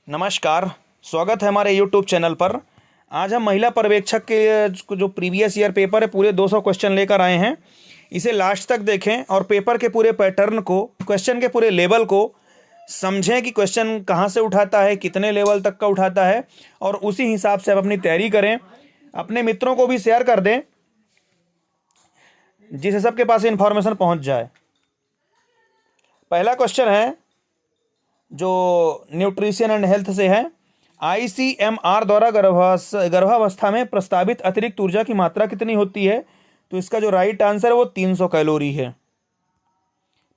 नमस्कार, स्वागत है हमारे YouTube चैनल पर। आज हम महिला पर्यवेक्षक के जो प्रीवियस ईयर पेपर है पूरे 200 क्वेश्चन लेकर आए हैं। इसे लास्ट तक देखें और पेपर के पूरे पैटर्न को, क्वेश्चन के पूरे लेवल को समझें कि क्वेश्चन कहाँ से उठाता है, कितने लेवल तक का उठाता है, और उसी हिसाब से आप अपनी तैयारी करें। अपने मित्रों को भी शेयर कर दें जिससे सबके पास इन्फॉर्मेशन पहुँच जाए। पहला क्वेश्चन है जो न्यूट्रिशन एंड हेल्थ से है। ICMR द्वारा गर्भावस्था में प्रस्तावित अतिरिक्त ऊर्जा की मात्रा कितनी होती है? तो इसका जो राइट आंसर है वो 300 कैलोरी है।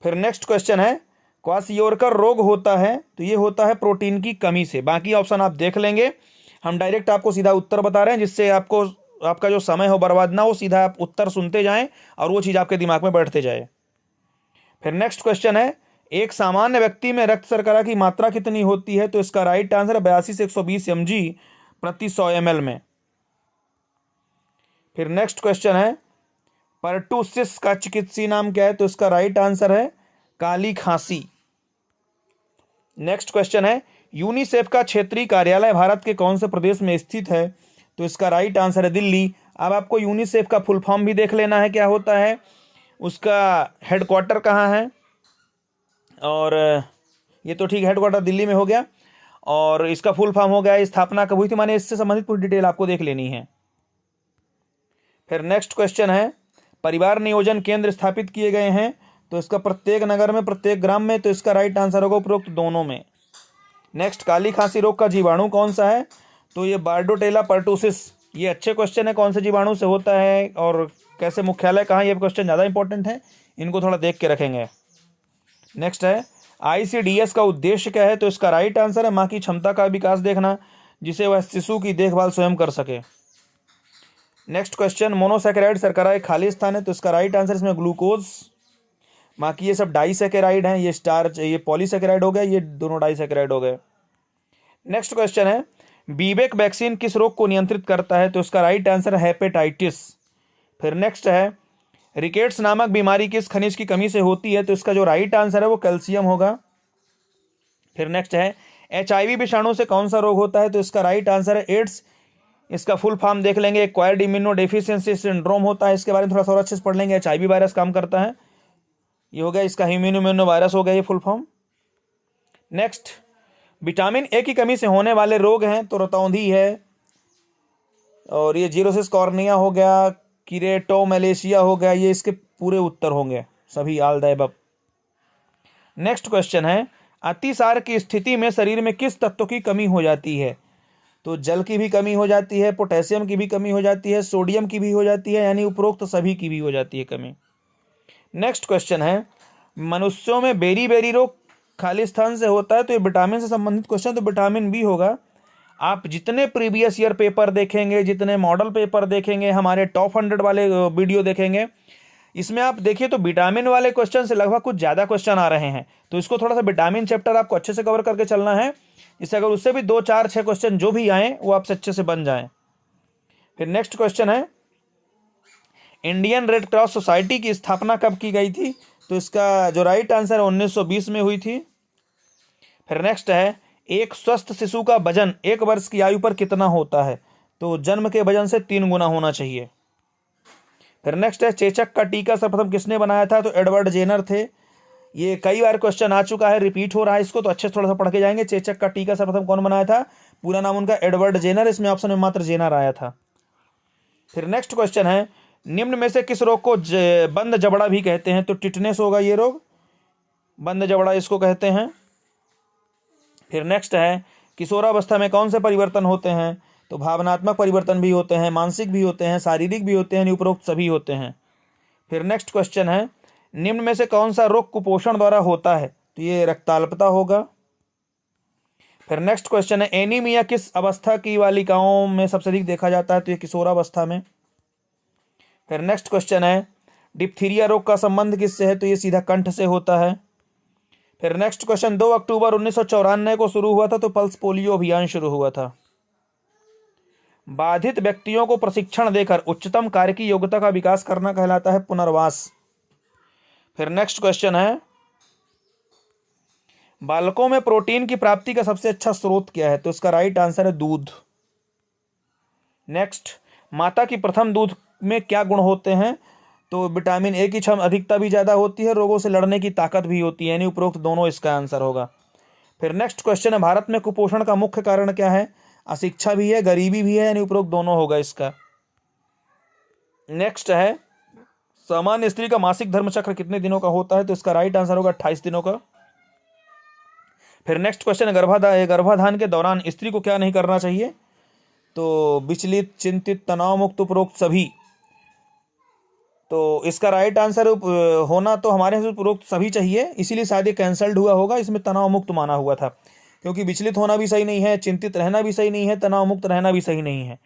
फिर नेक्स्ट क्वेश्चन है, क्वाशियोरकर रोग होता है तो ये होता है प्रोटीन की कमी से। बाकी ऑप्शन आप देख लेंगे, हम डायरेक्ट आपको सीधा उत्तर बता रहे हैं जिससे आपका जो समय हो बर्बाद ना हो, सीधा आप उत्तर सुनते जाएं और वो चीज़ आपके दिमाग में बैठते जाए। फिर नेक्स्ट क्वेश्चन है, एक सामान्य व्यक्ति में रक्त शर्करा की मात्रा कितनी होती है? तो इसका राइट आंसर 82 से 120 mg प्रति 100 ml में। फिर नेक्स्ट क्वेश्चन है, पर्टुसिस का चिकित्सीय नाम क्या है? तो इसका राइट आंसर है काली खांसी। नेक्स्ट क्वेश्चन है, यूनिसेफ का क्षेत्रीय कार्यालय भारत के कौन से प्रदेश में स्थित है? तो इसका राइट आंसर है दिल्ली। अब आपको यूनिसेफ का फुल फॉर्म भी देख लेना है क्या होता है, उसका हेडक्वार्टर कहाँ है। और ये तो ठीक, हेडक्वार्टर दिल्ली में हो गया, और इसका फुल फॉर्म हो गया स्थापना कब हुई थी, माने इससे संबंधित पूरी डिटेल आपको देख लेनी है। फिर नेक्स्ट क्वेश्चन है, परिवार नियोजन केंद्र स्थापित किए गए हैं तो इसका प्रत्येक नगर में, प्रत्येक ग्राम में। तो इसका राइट आंसर होगा उपरोक्त दोनों में। नेक्स्ट, काली खांसी रोग का जीवाणु कौन सा है? तो ये बार्डोटेला पर्टुसिस। ये अच्छे क्वेश्चन है, कौन से जीवाणु से होता है और कैसे, मुख्यालय कहाँ, ये क्वेश्चन ज़्यादा इंपॉर्टेंट है, इनको थोड़ा देख के रखेंगे। नेक्स्ट है, ICDS का उद्देश्य क्या है? तो इसका राइट आंसर है माँ की क्षमता का विकास देखना, जिसे वह शिशु की देखभाल स्वयं कर सके। नेक्स्ट क्वेश्चन, मोनोसैकेराइड शर्करा एक खाली स्थान है तो इसका राइट आंसर इसमें ग्लूकोज। बाकी ये सब डाइसैकेराइड हैं, ये स्टार्च, ये पॉलीसैकेराइड हो गए, ये दोनों डाइसैकेराइड हो गए। नेक्स्ट क्वेश्चन है, बीबेक वैक्सीन किस रोग को नियंत्रित करता है? तो इसका राइट आंसर है हेपेटाइटिस। फिर नेक्स्ट है, रिकेट्स नामक बीमारी किस खनिज की कमी से होती है? तो इसका जो राइट आंसर है वो कैल्शियम होगा। फिर नेक्स्ट है, HIV विषाणु से कौन सा रोग होता है? तो इसका राइट आंसर है एड्स। इसका फुल फॉर्म देख लेंगे, एक्वायर्ड इम्यूनोडेफिशिएंसी सिंड्रोम होता है, इसके बारे में थोड़ा और अच्छे से पढ़ लेंगे। HIV वायरस काम करता है, ये हो गया इसका इम्यूनो वायरस हो गया ये full form. Next, vitamin A की कमी से होने वाले रोग हैं तो रतौंधी है, और ये जीरोसिस कॉर्निया हो गया, किरेटोमैलेशिया हो गया, ये इसके पूरे उत्तर होंगे सभी, all the above. Next question है, अतिसार की स्थिति में शरीर में किस तत्व की कमी हो जाती है? तो जल की भी कमी हो जाती है, पोटेशियम की भी कमी हो जाती है, सोडियम की भी हो जाती है, यानी उपरोक्त सभी की भी हो जाती है कमी। नेक्स्ट क्वेश्चन है, मनुष्यों में बेरी रोग खाली स्थान से होता है तो ये विटामिन से संबंधित क्वेश्चन, तो विटामिन बी होगा। आप जितने प्रीवियस ईयर पेपर देखेंगे, जितने मॉडल पेपर देखेंगे, हमारे टॉप 100 वाले वीडियो देखेंगे, इसमें आप देखिए तो विटामिन वाले क्वेश्चन से लगभग कुछ ज़्यादा क्वेश्चन आ रहे हैं। तो इसको थोड़ा सा विटामिन चैप्टर आपको अच्छे से कवर करके चलना है, इससे अगर उससे भी 2, 4, 6 क्वेश्चन जो भी आए वो आपसे अच्छे से बन जाएं। फिर नेक्स्ट क्वेश्चन है, इंडियन रेड क्रॉस सोसाइटी की स्थापना कब की गई थी? तो इसका जो राइट आंसर है 1920 में हुई थी। फिर नेक्स्ट है, एक स्वस्थ शिशु का वजन 1 वर्ष की आयु पर कितना होता है? तो जन्म के वजन से 3 गुना होना चाहिए। फिर नेक्स्ट है, चेचक का टीका सर्वप्रथम किसने बनाया था? तो एडवर्ड जेनर थे। ये कई बार क्वेश्चन आ चुका है, रिपीट हो रहा है, इसको तो अच्छे से थोड़ा सा पढ़ के जाएंगे। चेचक का टीका सर्वप्रथम कौन बनाया था? पूरा नाम उनका एडवर्ड जेनर, इसमें ऑप्शन में मात्र जेनर आया था। फिर नेक्स्ट क्वेश्चन है, निम्न में से किस रोग को बंद जबड़ा भी कहते हैं? तो टिटनेस होगा ये रोग, बंद जबड़ा इसको कहते हैं। फिर नेक्स्ट है, किशोरावस्था में कौन से परिवर्तन होते हैं? तो भावनात्मक परिवर्तन भी होते हैं, मानसिक भी होते हैं, शारीरिक भी होते हैं, उपरोक्त सभी होते हैं। फिर नेक्स्ट क्वेश्चन है, निम्न में से कौन सा रोग कुपोषण द्वारा होता है? तो ये रक्ताल्पता होगा। फिर नेक्स्ट क्वेश्चन है, एनीमिया किस अवस्था की बालिकाओं में सबसे अधिक देखा जाता है? तो ये किशोरावस्था में। फिर नेक्स्ट क्वेश्चन है, डिप्थीरिया रोग का संबंध किससे है? तो ये सीधा कंठ से होता है। फिर नेक्स्ट क्वेश्चन, 2 अक्टूबर 1994 को शुरू हुआ था तो पल्स पोलियो अभियान शुरू हुआ था। बाधित व्यक्तियों को प्रशिक्षण देकर उच्चतम कार्य की योग्यता का विकास करना कहलाता है पुनर्वास। फिर नेक्स्ट क्वेश्चन है, बालकों में प्रोटीन की प्राप्ति का सबसे अच्छा स्रोत क्या है? तो इसका राइट आंसर है दूध। नेक्स्ट, माता की प्रथम दूध में क्या गुण होते हैं? तो विटामिन ए की अधिकता भी ज़्यादा होती है, रोगों से लड़ने की ताकत भी होती है, यानी उपरोक्त दोनों इसका आंसर होगा। फिर नेक्स्ट क्वेश्चन है, भारत में कुपोषण का मुख्य कारण क्या है? अशिक्षा भी है, गरीबी भी है, यानी उपरोक्त दोनों होगा इसका। नेक्स्ट है, सामान्य स्त्री का मासिक धर्म चक्र कितने दिनों का होता है? तो इसका राइट आंसर होगा 28 दिनों का। फिर नेक्स्ट क्वेश्चन है, गर्भाधान के दौरान स्त्री को क्या नहीं करना चाहिए? तो विचलित, चिंतित, तनाव मुक्त, उपरोक्त सभी। तो इसका राइट आंसर होना तो हमारे यहाँ उपरोक्त सभी चाहिए, इसीलिए शायद ये कैंसल्ड हुआ होगा, इसमें तनाव मुक्त माना हुआ था, क्योंकि विचलित होना भी सही नहीं है, चिंतित रहना भी सही नहीं है, तनाव मुक्त रहना भी सही नहीं है।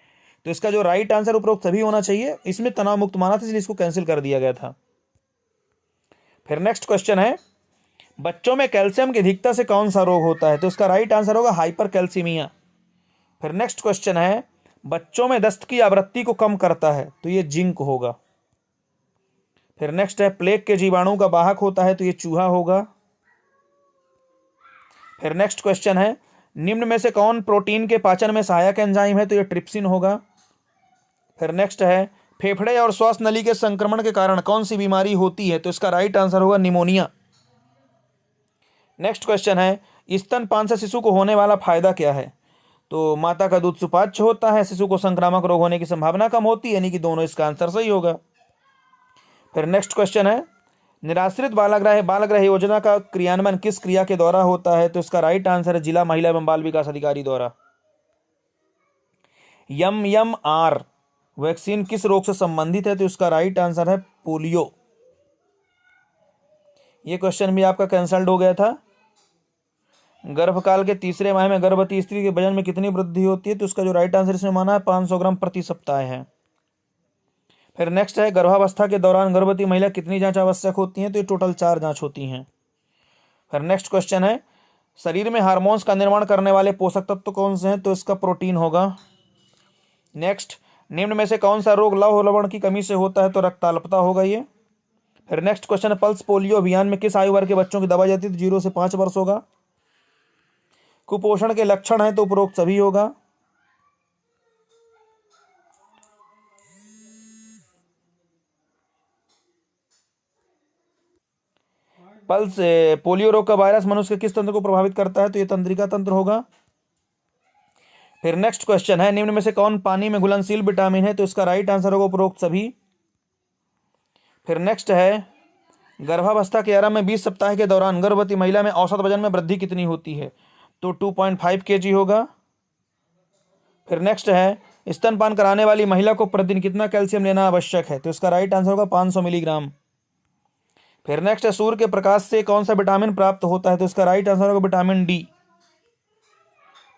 तो इसका जो राइट आंसर उपरोक्त सभी होना चाहिए, इसमें तनाव मुक्त माना था, इसलिए इसको कैंसिल कर दिया गया था। फिर नेक्स्ट क्वेश्चन है, बच्चों में कैल्शियम की अधिकता से कौन सा रोग होता है? तो इसका राइट आंसर होगा हाइपर कैल्सीमिया। फिर नेक्स्ट क्वेश्चन है, बच्चों में दस्त की आवृत्ति को कम करता है? तो ये जिंक होगा। फिर नेक्स्ट है, प्लेग के जीवाणु का वाहक होता है? तो ये चूहा होगा। फिर नेक्स्ट क्वेश्चन है, निम्न में से कौन प्रोटीन के पाचन में सहायक एंजाइम है? तो ये ट्रिप्सिन होगा। फिर नेक्स्ट है, फेफड़े और श्वास नली के संक्रमण के कारण कौन सी बीमारी होती है? तो इसका राइट आंसर होगा निमोनिया। नेक्स्ट क्वेश्चन है, स्तनपान से शिशु को होने वाला फायदा क्या है? तो माता का दूध सुपाच्य होता है, शिशु को संक्रामक रोग होने की संभावना कम होती है, यानी कि दोनों इसका आंसर सही होगा। फिर नेक्स्ट क्वेश्चन है, निराश्रित बालगृह योजना का क्रियान्वयन किस क्रिया के द्वारा होता है? तो इसका राइट आंसर है जिला महिला एवं बाल विकास अधिकारी द्वारा। MMR वैक्सीन किस रोग से संबंधित है? तो इसका राइट आंसर है पोलियो। ये क्वेश्चन भी आपका कैंसल्ड हो गया था। गर्भकाल के तीसरे माह में गर्भवती स्त्री के वजन में कितनी वृद्धि होती है? तो इसका जो राइट आंसर इसमें माना है 500 ग्राम प्रति सप्ताह है। फिर नेक्स्ट है, गर्भावस्था के दौरान गर्भवती महिला कितनी जांच आवश्यक होती हैं? तो ये टोटल 4 जांच होती हैं। फिर नेक्स्ट क्वेश्चन है, शरीर में हार्मोन्स का निर्माण करने वाले पोषक तत्व कौन से हैं? तो इसका प्रोटीन होगा। नेक्स्ट, निम्न में से कौन सा रोग लौह लवण की कमी से होता है? तो रक्ताल्पता होगा ये। फिर नेक्स्ट क्वेश्चन है, पल्स पोलियो अभियान में किस आयु वर्ग के बच्चों की दवाई जाती है? तो 0 से 5 वर्ष होगा। कुपोषण के लक्षण हैं? तो उपरोक्त सभी होगा। पल्स पोलियो रोग का वायरस मनुष्य के किस तंत्र को प्रभावित करता है? तो ये तंत्रिका तंत्र होगा। फिर नेक्स्ट क्वेश्चन है, निम्न में से कौन पानी में घुलनशील विटामिन है? तो इसका राइट आंसर होगा उपरोक्त सभी। फिर नेक्स्ट है, गर्भावस्था के आरंभ में 20 सप्ताह के दौरान गर्भवती महिला में औसत वजन में वृद्धि कितनी होती है? तो 2.5 kg होगा। फिर नेक्स्ट है, स्तनपान कराने वाली महिला को प्रतिदिन कितना कैल्शियम लेना आवश्यक है? तो इसका राइट आंसर होगा 500 मिलीग्राम। फिर नेक्स्ट है, सूर्य के प्रकाश से कौन सा विटामिन प्राप्त होता है? तो इसका राइट आंसर होगा विटामिन डी।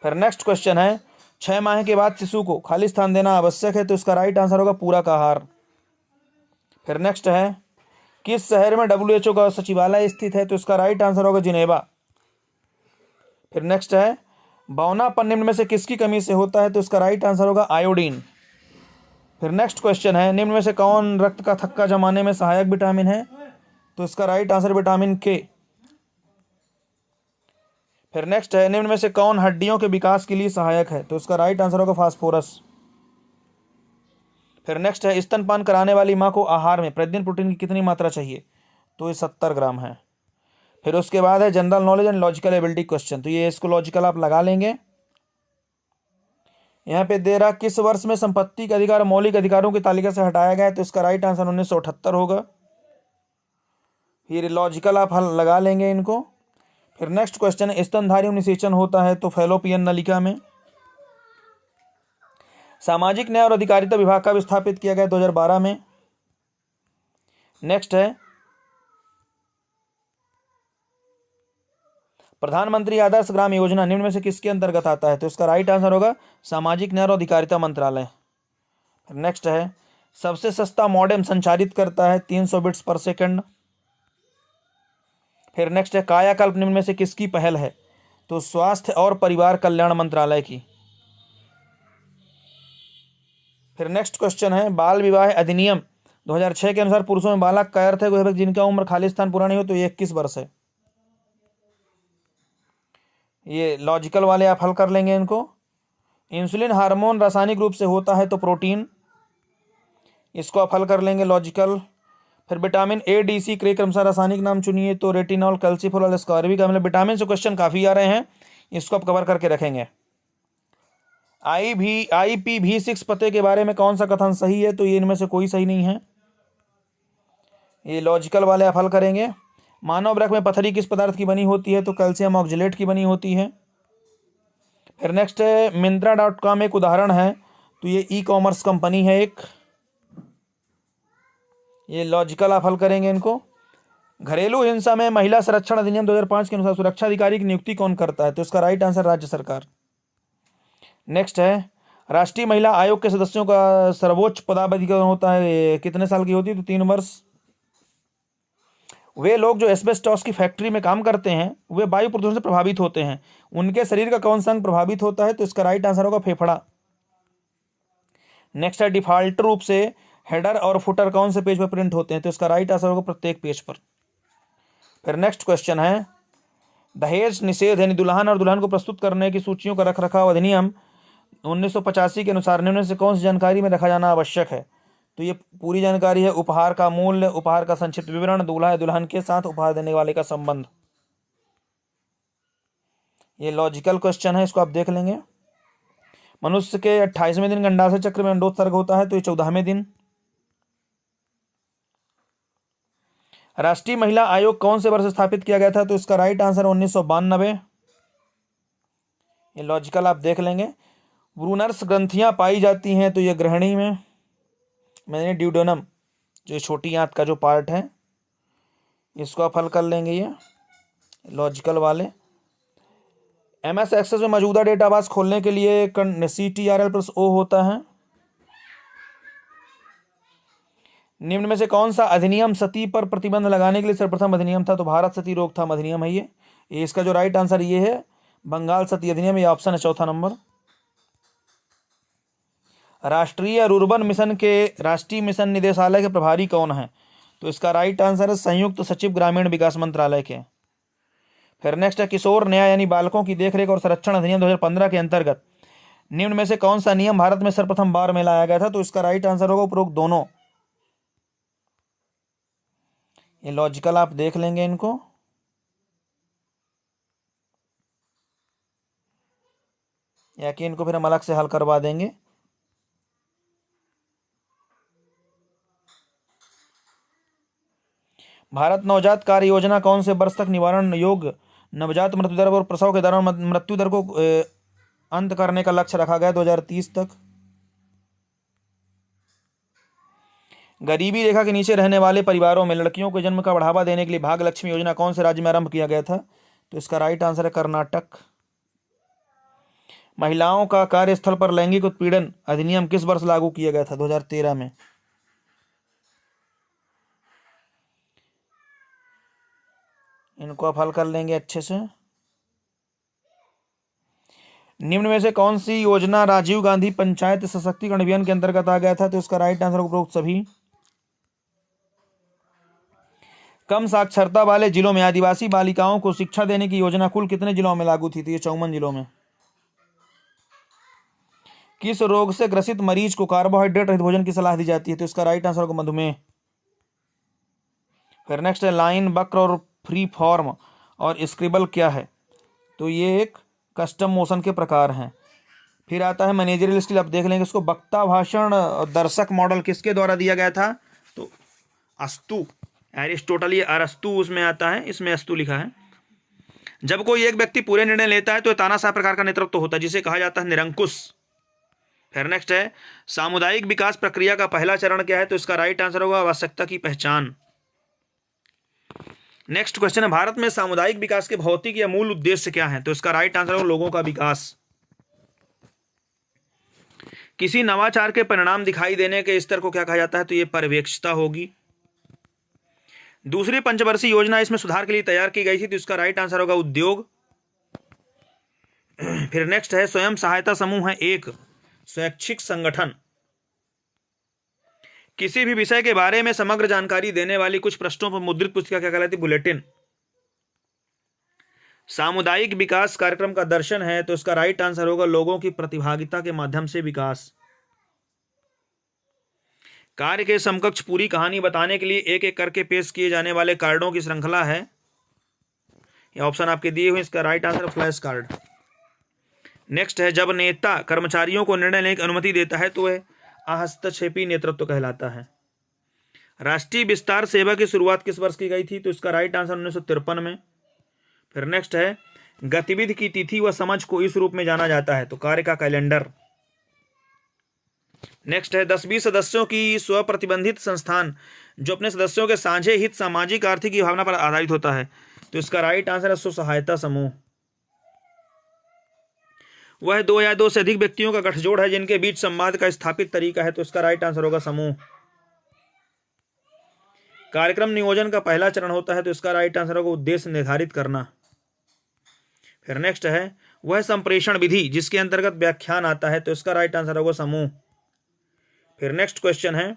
फिर नेक्स्ट क्वेश्चन है, 6 माह के बाद शिशु को खाली स्थान देना आवश्यक है? तो इसका राइट आंसर होगा पूरक आहार। फिर नेक्स्ट है, किस शहर में WHO का सचिवालय स्थित है? तो इसका राइट आंसर होगा जिनेवा। फिर नेक्स्ट है, बौनापन निम्न में से किसकी कमी से होता है? तो इसका राइट आंसर होगा आयोडीन। फिर नेक्स्ट क्वेश्चन है, निम्न में से कौन रक्त का थक्का जमाने में सहायक विटामिन है? तो इसका राइट आंसर विटामिन के। फिर नेक्स्ट है, निम्न में से कौन हड्डियों के विकास के लिए सहायक है? तो इसका राइट आंसर होगा फास्फोरस। फिर नेक्स्ट है, स्तनपान कराने वाली माँ को आहार में प्रतिदिन प्रोटीन की कितनी मात्रा चाहिए? तो ये 70 ग्राम है। फिर उसके बाद है general knowledge and logical ability question. तो ये इसको लॉजिकल आप लगा लेंगे। यहाँ पे दे रहा, किस वर्ष में संपत्ति के अधिकार मौलिक अधिकारों की तालिका से हटाया गया है? तो इसका राइट आंसर 1978 होगा। फिर लॉजिकल आप हल लगा लेंगे इनको। फिर नेक्स्ट क्वेश्चन है, स्तनधारी निषेचन होता है तो फैलोपियन नलिका में। सामाजिक न्याय और अधिकारिता विभाग का स्थापित किया गया 2012 में। नेक्स्ट है, प्रधानमंत्री आदर्श ग्राम योजना निम्न में से किसके अंतर्गत आता है? तो इसका राइट आंसर होगा सामाजिक न्याय और अधिकारिता मंत्रालय। नेक्स्ट है, सबसे सस्ता मॉडेम संचारित करता है 300 बिट्स पर सेकंड। फिर नेक्स्ट है, कायाकल्प निम्न में से किसकी पहल है? तो स्वास्थ्य और परिवार कल्याण मंत्रालय की। फिर नेक्स्ट क्वेश्चन है, बाल विवाह अधिनियम 2006 के अनुसार पुरुषों में बालक का अर्थ है जिनका उम्र खाली स्थान पूरा नहीं हो। तो ये 21 वर्ष है। ये लॉजिकल वाले आप हल कर लेंगे इनको। इंसुलिन हार्मोन रासायनिक रूप से होता है तो प्रोटीन, इसको आप हल कर लेंगे लॉजिकल। फिर विटामिन ए डी सी के क्रमशः रासायनिक नाम चुनिए तो रेटिनॉल, कैल्सिफेरॉल, एस्कॉर्बिक अम्ल। विटामिन से क्वेश्चन काफ़ी आ रहे हैं, इसको आप कवर करके रखेंगे। IPv6 पते के बारे में कौन सा कथन सही है, तो ये इनमें से कोई सही नहीं है, ये लॉजिकल वाले आप हल करेंगे। मानव वृक्क में पथरी किस पदार्थ की बनी होती है, तो कैल्शियम ऑक्जेलेट की बनी होती है। फिर नेक्स्ट है Myntra.com एक उदाहरण है, तो ये ई-कॉमर्स कंपनी है एक, ये लॉजिकल आप हल करेंगे इनको। घरेलू हिंसा में महिला संरक्षण अधिनियम 2005 के अनुसार सुरक्षा अधिकारी की नियुक्ति कौन करता है, तो इसका राइट आंसर राज्य सरकार। नेक्स्ट है राष्ट्रीय महिला आयोग के सदस्यों का सर्वोच्च पदावधि कौन होता है, कितने साल की होती है, तो 3 वर्ष। वे लोग जो एस्बेस्टॉस की फैक्ट्री में काम करते हैं वे वायु प्रदूषण से प्रभावित होते हैं, उनके शरीर का कौन सा अंग प्रभावित होता है, तो इसका राइट आंसर होगा फेफड़ा। नेक्स्ट है डिफॉल्ट रूप से हेडर और फुटर कौन से पेज पर प्रिंट होते हैं, तो इसका राइट आंसर होगा प्रत्येक पेज पर। फिर नेक्स्ट क्वेश्चन है दहेज निषेध यानी दुल्हन और दुल्हन को प्रस्तुत करने की सूचियों का रखरखाव अधिनियम 1985 के अनुसार निम्न से कौन सी जानकारी में रखा जाना आवश्यक है, तो ये पूरी जानकारी है। उपहार का मूल्य, उपहार का संक्षिप्त विवरण, दूल्हा या दुल्हन के साथ उपहार देने वाले का संबंध। ये लॉजिकल क्वेश्चन है, इसको आप देख लेंगे। मनुष्य के 28वें दिन अंडाशय चक्र में अंडोत्सर्ग होता है, तो ये 14वें दिन। राष्ट्रीय महिला आयोग कौन से वर्ष स्थापित किया गया था, तो इसका राइट आंसर 1992। ये लॉजिकल आप देख लेंगे। ब्रूनर्स ग्रंथियां पाई जाती हैं, तो ये ग्रहणी में, मैंने ड्यूडेनम जो छोटी आंत का जो पार्ट है, इसको आप हल कर लेंगे, ये लॉजिकल वाले। MS एक्सेस में मौजूदा डेटाबेस खोलने के लिए CTRL+O होता है। निम्न में से कौन सा अधिनियम सती पर प्रतिबंध लगाने के लिए सर्वप्रथम अधिनियम था, तो भारत सती रोकथाम अधिनियम है ये। इसका जो राइट आंसर ये है बंगाल सती अधिनियम, ये ऑप्शन है चौथा नंबर। राष्ट्रीय रुर्बन मिशन के राष्ट्रीय मिशन निदेशालय के प्रभारी कौन है, तो इसका राइट आंसर है संयुक्त सचिव ग्रामीण विकास मंत्रालय के। फिर नेक्स्ट है किशोर न्याय यानी बालकों की देखरेख और संरक्षण अधिनियम 2015 के अंतर्गत निम्न में से कौन सा नियम भारत में सर्वप्रथम बार में लाया गया था, तो इसका राइट आंसर होगा उपरोक्त दोनों। ये लॉजिकल आप देख लेंगे इनको। या कि इनको फिर हम अलग से हल करवा देंगे। भारत नवजात कार्य योजना कौन से वर्ष तक निवारण योग्य नवजात मृत्यु दर और प्रसव के दौरान मृत्यु दर को अंत करने का लक्ष्य रखा गया 2030 तक। गरीबी रेखा के नीचे रहने वाले परिवारों में लड़कियों के जन्म का बढ़ावा देने के लिए भाग्य लक्ष्मी योजना कौन से राज्य में आरंभ किया गया था, तो इसका राइट आंसर है कर्नाटक। महिलाओं का कार्यस्थल पर लैंगिक उत्पीड़न अधिनियम किस वर्ष लागू किया गया था, 2013 में। इनको आप हल कर लेंगे अच्छे से। निम्न में से कौन सी योजना राजीव गांधी पंचायत सशक्तिकरण अभियान के अंतर्गत आ गया था, तो इसका राइट आंसर उपरोक्त सभी। कम साक्षरता वाले जिलों में आदिवासी बालिकाओं को शिक्षा देने की योजना कुल कितने जिलों में लागू थी, तो ये 54 जिलों में। किस रोग से ग्रसित मरीज को कार्बोहाइड्रेट रहित भोजन की सलाह दी जाती है, तो इसका राइट आंसर होगा मधुमेह। फिर नेक्स्ट है लाइन, वक्र और फ्री फॉर्म और स्क्रिबल क्या है, तो ये एक कस्टम मोशन के प्रकार हैं। फिर आता है मैनेजरियल स्किल, आप देख लेंगे इसको। वक्ता, भाषण और दर्शक मॉडल किसके द्वारा दिया गया था, तो अस्तु, एरिस्टोटल, ये अरस्तु उसमें आता है, इसमें अस्तु लिखा है। जब कोई एक व्यक्ति पूरे निर्णय लेता है तो तानाशाह प्रकार का नेतृत्व होता है, जिसे कहा जाता है निरंकुश। फिर नेक्स्ट है सामुदायिक विकास प्रक्रिया का पहला चरण क्या है, तो इसका राइट आंसर होगा आवश्यकता की पहचान। नेक्स्ट क्वेश्चन है भारत में सामुदायिक विकास के भौतिक या मूल उद्देश्य क्या है, तो इसका राइट आंसर होगा लोगों का विकास। किसी नवाचार के परिणाम दिखाई देने के स्तर को क्या कहा जाता है, तो यह पर्यवेक्षता होगी। दूसरी पंचवर्षीय योजना इसमें सुधार के लिए तैयार की गई थी, तो इसका राइट आंसर होगा उद्योग। फिर नेक्स्ट है स्वयं सहायता समूह है एक स्वैच्छिक संगठन। किसी भी विषय के बारे में समग्र जानकारी देने वाली कुछ पृष्ठों पर मुद्रित पुस्तिका क्या कहलाती है, बुलेटिन। सामुदायिक विकास कार्यक्रम का दर्शन है, तो इसका राइट आंसर होगा लोगों की प्रतिभागिता के माध्यम से विकास। कार्य के समकक्ष पूरी कहानी बताने के लिए एक एक करके पेश किए जाने वाले कार्डों की श्रृंखला है। ये ऑप्शन आपके दिए हुए, इसका right answer flash card. Next है, जब नेता कर्मचारियों को निर्णय लेने की अनुमति देता है तो वह हस्तक्षेपी नेतृत्व कहलाता है। राष्ट्रीय विस्तार सेवा की शुरुआत किस वर्ष की गई थी, तो इसका राइट आंसर 1953 में। फिर नेक्स्ट है, गतिविधि की तिथि व समझ को इस रूप में जाना जाता है, तो कार्य का कैलेंडर। नेक्स्ट है, 10-20 सदस्यों की स्वप्रतिबंधित संस्थान जो अपने सदस्यों के साझे हित सामाजिक आर्थिक की भावना पर आधारित होता है, तो इसका राइट आंसर है स्व सहायता समूह। वह 2 या 2 से अधिक व्यक्तियों का गठजोड़ है जिनके बीच संवाद का स्थापित तरीका है, तो इसका राइट आंसर होगा समूह। कार्यक्रम नियोजन का पहला चरण होता है, तो इसका राइट आंसर होगा उद्देश्य निर्धारित करना। फिर नेक्स्ट है, वह संप्रेषण विधि जिसके अंतर्गत व्याख्यान आता है, तो इसका राइट आंसर होगा समूह। फिर नेक्स्ट क्वेश्चन है,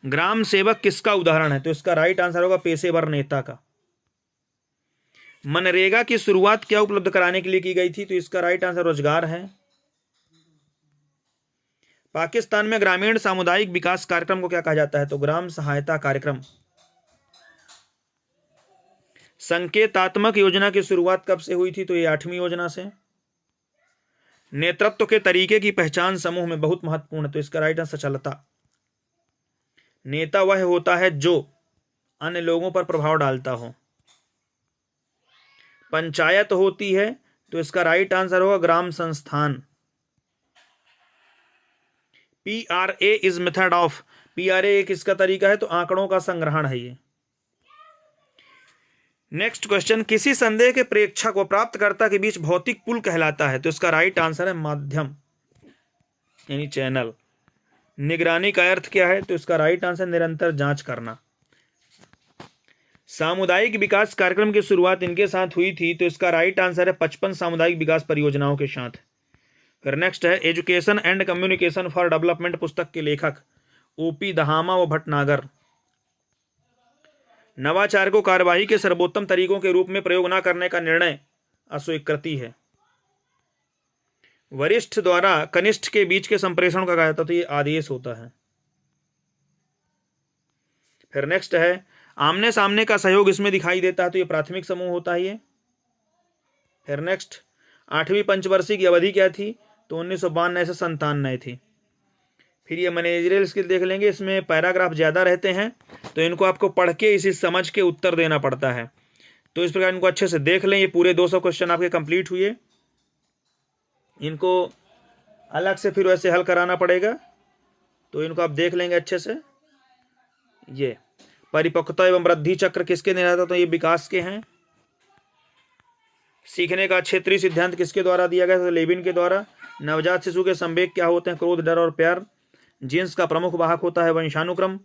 ग्राम सेवक किसका उदाहरण है, तो इसका राइट आंसर होगा पेशेवर नेता का। मनरेगा की शुरुआत क्या उपलब्ध कराने के लिए की गई थी, तो इसका राइट आंसर रोजगार है। पाकिस्तान में ग्रामीण सामुदायिक विकास कार्यक्रम को क्या कहा जाता है, तो ग्राम सहायता कार्यक्रम। संकेतात्मक योजना की शुरुआत कब से हुई थी, तो ये 8वीं योजना से। नेतृत्व के तरीके की पहचान समूह में बहुत महत्वपूर्ण है, तो इसका राइट आंसर सचलता। नेता वह होता है जो अन्य लोगों पर प्रभाव डालता हो। पंचायत होती है, तो इसका राइट आंसर होगा ग्राम संस्थान। PRA is method of, PRA किसका तरीका है, तो आंकड़ों का संग्रहण है ये। नेक्स्ट क्वेश्चन, किसी संदेह के प्रेक्षक व प्राप्तकर्ता के बीच भौतिक पुल कहलाता है, तो इसका राइट आंसर है माध्यम यानी चैनल। निगरानी का अर्थ क्या है, तो इसका राइट आंसर निरंतर जांच करना। सामुदायिक विकास कार्यक्रम की शुरुआत इनके साथ हुई थी, तो इसका राइट आंसर है 55 सामुदायिक विकास परियोजनाओं के साथ। फिर नेक्स्ट है, education and communication for development पुस्तक के लेखक OP दहामा व भटनागर। नवाचार को कार्यवाही के सर्वोत्तम तरीकों के रूप में प्रयोग न करने का निर्णय अस्वीकृति है। वरिष्ठ द्वारा कनिष्ठ के बीच के संप्रेषण का कहा जाता है, तो ये आदेश होता है। फिर नेक्स्ट है, आमने सामने का सहयोग इसमें दिखाई देता है, तो ये प्राथमिक समूह होता है ये। फिर नेक्स्ट, 8वीं पंचवर्षीय की अवधि क्या थी, तो 1992 से 97 थी। फिर ये मैनेजरियल स्किल देख लेंगे, इसमें पैराग्राफ ज़्यादा रहते हैं, तो इनको आपको पढ़ के इसी समझ के उत्तर देना पड़ता है, तो इस प्रकार इनको अच्छे से देख लें। ये पूरे 200 क्वेश्चन आपके कंप्लीट हुए, इनको अलग से फिर वैसे हल कराना पड़ेगा, तो इनको आप देख लेंगे अच्छे से। ये परिपक्वता एवं वृद्धि चक्र किसके निर्धारित, तो ये विकास के हैं। सीखने का क्षेत्रीय सिद्धांत किसके द्वारा दिया गया, तो लेविन के द्वारा। नवजात शिशु के संवेग क्या होते हैं, क्रोध, डर और प्यार। जीन्स का प्रमुख वाहक होता है वंशानुक्रम।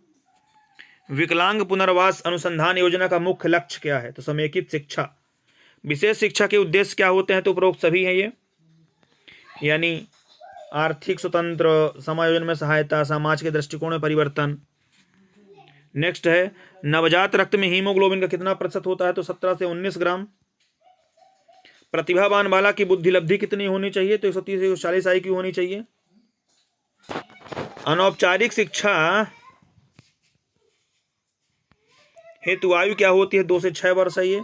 विकलांग पुनर्वास अनुसंधान योजना का मुख्य लक्ष्य क्या है, तो समेकित शिक्षा। विशेष शिक्षा के उद्देश्य क्या होते हैं, तो उपरोक्त सभी हैं ये, यानी आर्थिक स्वतंत्र, समायोजन में सहायता, समाज के दृष्टिकोण में परिवर्तन। नेक्स्ट है, नवजात रक्त में हीमोग्लोबिन का कितना प्रतिशत होता है, तो 17 से 19 ग्राम। प्रतिभावान बालक की बुद्धि लब्धि कितनी होनी चाहिए, तो 130 से 140 IQ होनी चाहिए। अनौपचारिक शिक्षा हेतु आयु क्या होती है, 2 से 6 वर्ष है ये।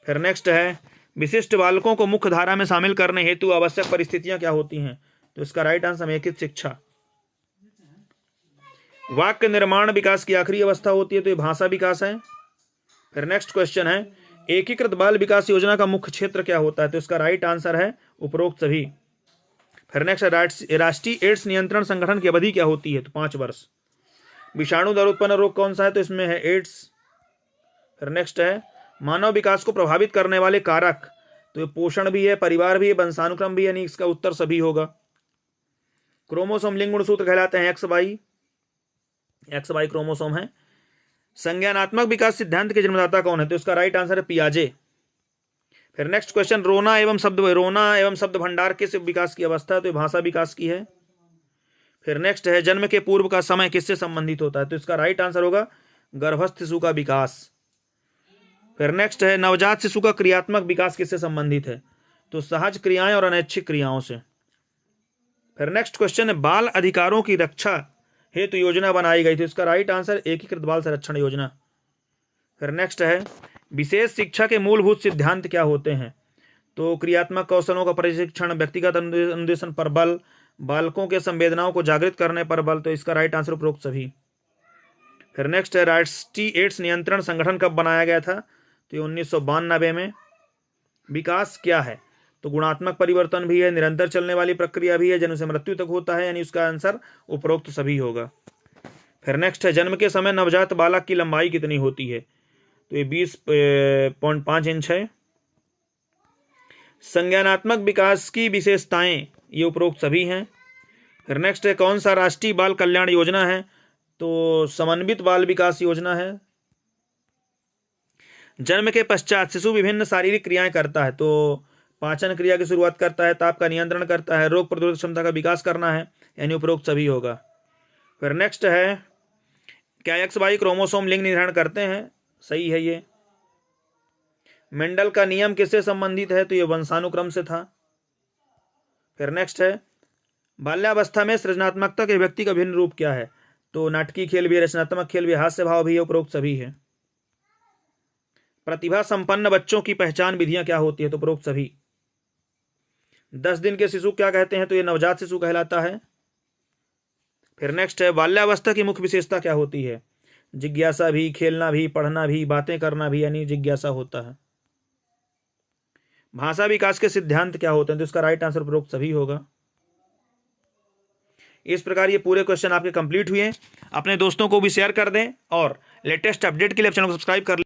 फिर नेक्स्ट है, विशिष्ट बालकों को मुख्य धारा में शामिल करने हेतु आवश्यक परिस्थितियां क्या होती हैं, तो इसका राइट आंसर समेकित शिक्षा। वाक्य निर्माण विकास की आखिरी अवस्था होती है, तो ये भाषा विकास है। फिर नेक्स्ट क्वेश्चन है, एकीकृत बाल विकास योजना का मुख्य क्षेत्र क्या होता है, तो इसका राइट आंसर है उपरोक्त सभी। फिर नेक्स्ट, राष्ट्रीय एड्स नियंत्रण संगठन की अवधि क्या होती है, तो 5 वर्ष। विषाणु द्वारा उत्पन्न रोग कौन सा है, तो इसमें है एड्स। फिर नेक्स्ट है, मानव विकास को प्रभावित करने वाले कारक, तो ये पोषण भी है, परिवार भी है, वंशानुक्रम भी, यानी इसका उत्तर सभी होगा। क्रोमोसोम लिंग गुणसूत्र कहलाते हैं XY क्रोमोसोम है। संज्ञानात्मक विकास सिद्धांत के जन्मदाता कौन है, तो इसका राइट आंसर है पियाजे। फिर नेक्स्ट क्वेश्चन, रोना एवं शब्द भंडार किस विकास की अवस्था है, तो भाषा विकास की है। फिर नेक्स्ट है, जन्म के पूर्व का समय किससे संबंधित होता है, तो इसका राइट आंसर होगा गर्भस्थ शिशु का विकास। फिर नेक्स्ट है नवजात शिशु का क्रियात्मक विकास किससे संबंधित है? तो सहज क्रियाएं और अनैच्छिक क्रियाओं से। फिर नेक्स्ट क्वेश्चन है बाल अधिकारों की रक्षा हेतु योजना बनाई गई थी, इसका राइट आंसर एकीकृत बाल संरक्षण योजना। फिर नेक्स्ट है विशेष शिक्षा के मूलभूत सिद्धांत क्या होते हैं? तो क्रियात्मक कौशलों का प्रशिक्षण, व्यक्तिगत अनुदेशन पर बल, बालकों के संवेदनाओं को जागृत करने पर बल। तो इसका राइट आंसर उपरोक्त सभी। फिर नेक्स्ट है राष्ट्रीय एड्स नियंत्रण संगठन कब बनाया गया था? तो ये 1992 में। विकास क्या है? तो गुणात्मक परिवर्तन भी है, निरंतर चलने वाली प्रक्रिया भी है, जन्म से मृत्यु तक होता है, यानी उसका आंसर उपरोक्त सभी होगा। फिर नेक्स्ट है जन्म के समय नवजात बालक की लंबाई कितनी होती है? तो ये 20.5 इंच है। संज्ञानात्मक विकास की विशेषताएं, ये उपरोक्त सभी हैं। फिर नेक्स्ट है कौन सा राष्ट्रीय बाल कल्याण योजना है? तो समन्वित बाल विकास योजना है। जन्म के पश्चात शिशु विभिन्न शारीरिक क्रियाएं करता है, तो पाचन क्रिया की शुरुआत करता है, ताप का नियंत्रण करता है, रोग प्रतिरोधक क्षमता का विकास करना है, यानी उपरोक्त सभी होगा। फिर नेक्स्ट है क्या XY क्रोमोसोम लिंग निर्धारण करते हैं? सही है ये। मेंडल का नियम किससे संबंधित है? तो ये वंशानुक्रम से था। फिर नेक्स्ट है बाल्यावस्था में सृजनात्मकता के व्यक्ति का भिन्न रूप क्या है? तो नाटकीय खेल भी है, रचनात्मक खेल भी, हास्य भाव भी है, उपरोक्त सभी है। प्रतिभा संपन्न बच्चों की पहचान विधियां क्या होती है? तो उपरोक्त सभी। 10 दिन के शिशु क्या कहते हैं? तो ये नवजात शिशु कहलाता है। फिर नेक्स्ट है बाल्यावस्था की मुख्य विशेषता क्या होती है? जिज्ञासा भी, खेलना भी, पढ़ना भी, बातें करना भी, यानी जिज्ञासा होता है। भाषा विकास के सिद्धांत क्या होते हैं? तो इसका राइट आंसर उपरोक्त सभी होगा। इस प्रकार ये पूरे क्वेश्चन आपके कंप्लीट हुए। अपने दोस्तों को भी शेयर कर दें और लेटेस्ट अपडेट के लिए चैनल को सब्सक्राइब कर लें।